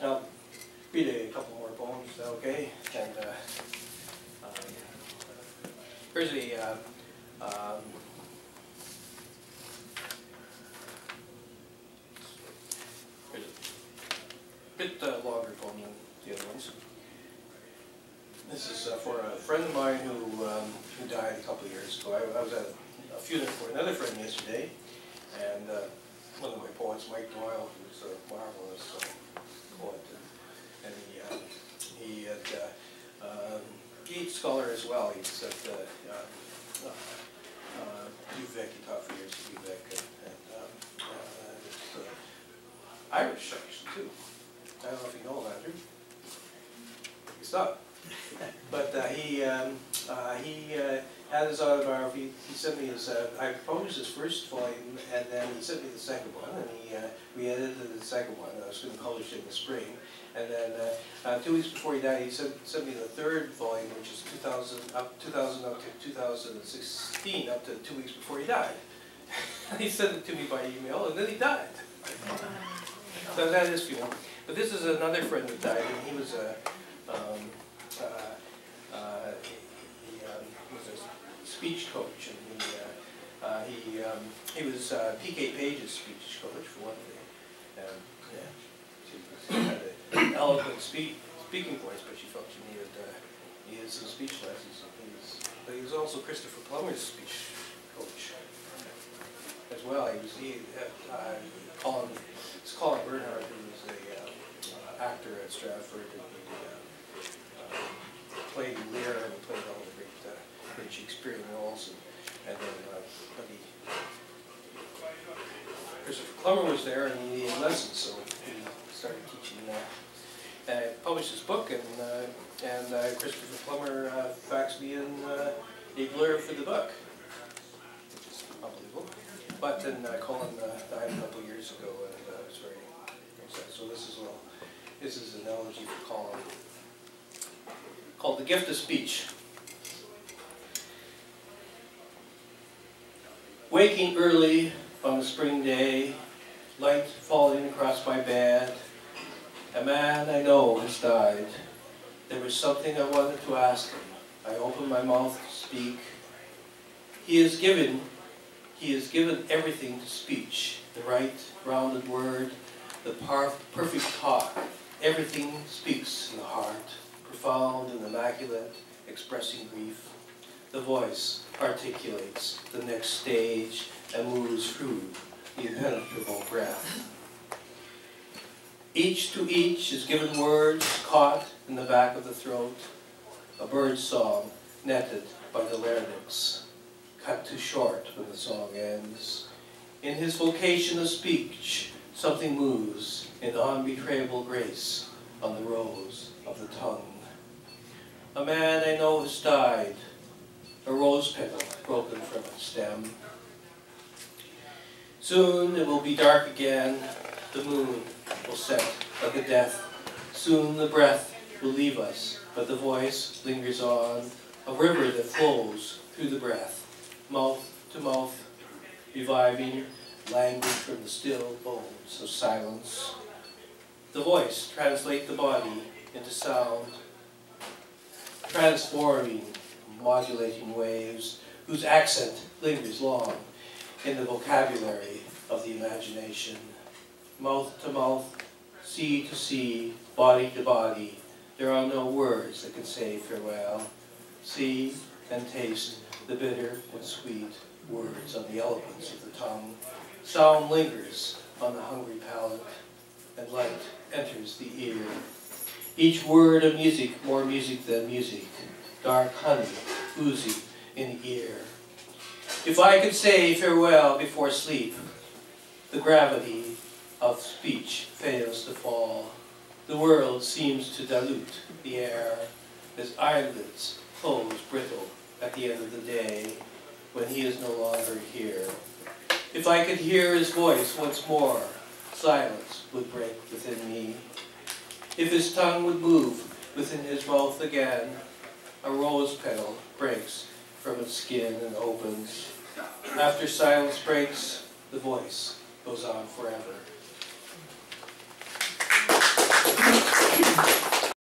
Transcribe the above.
I'll read a couple more poems, is that okay? And here's a bit longer poem than the other ones. This is for a friend of mine who died a couple of years ago. I was at a funeral for another friend yesterday, and one of my poets, Mike Doyle, who's a marvelous poet, and he had Gates scholar as well. He's at UVic. He taught for years at UVic, and Irish actually too. I don't know if you know that, Andrew. It's not. But he had his autobiography. He sent me his. I proposed his first volume, and then he sent me the second one, and he re-edited the second one. I was going to publish it in the spring, and then 2 weeks before he died, he sent me the third volume, which is 2000 up to 2016, up to 2 weeks before he died. He sent it to me by email, and then he died. So that is funeral. But this is another friend that died, and he was a speech coach, and he was PK Page's speech coach for one thing. She had an eloquent speaking voice, but she felt she needed some speech lessons. But he was also Christopher Plummer's speech coach as well. Colin Bernhardt, who was an actor at Stratford, and he played Lear and played all the great Shakespearean roles, and then Christopher Plummer was there, and he needed lessons, so he started teaching. Published his book, and Christopher Plummer faxed me in a blurb for the book, which is unbelievable. But then Colin died a couple of years ago, and I was very upset. So this is an elegy for Colin, called "The Gift of Speech." Waking early on a spring day, light falling across my bed, a man I know has died. There was something I wanted to ask him. I opened my mouth to speak. He has given everything to speech, the right, rounded word, the perfect talk. Everything speaks in the heart, profound and immaculate, expressing grief. The voice articulates the next stage and moves through the impenetrable breath. Each to each is given words caught in the back of the throat, a bird's song netted by the larynx, cut too short when the song ends. In his vocation of speech, something moves in unbetrayable grace on the rose of the tongue. A man I know has died, a rose petal broken from its stem. Soon it will be dark again, the moon will set like a death. Soon the breath will leave us, but the voice lingers on, a river that flows through the breath, mouth to mouth, reviving language from the still bones of silence. The voice translates the body into sound, transforming, modulating waves whose accent lingers long in the vocabulary of the imagination. Mouth to mouth, sea to sea, body to body, there are no words that can say farewell. See and taste the bitter and sweet words on the eloquence of the tongue. Sound lingers on the hungry palate, and light enters the ear. Each word of music, more music than music, dark honey oozing in the ear. If I could say farewell before sleep, the gravity of speech fails to fall. The world seems to dilute the air as eyelids close brittle at the end of the day when he is no longer here. If I could hear his voice once more, silence would break within me. If his tongue would move within his mouth again, a rose petal breaks from its skin and opens. After silence breaks, the voice goes on forever.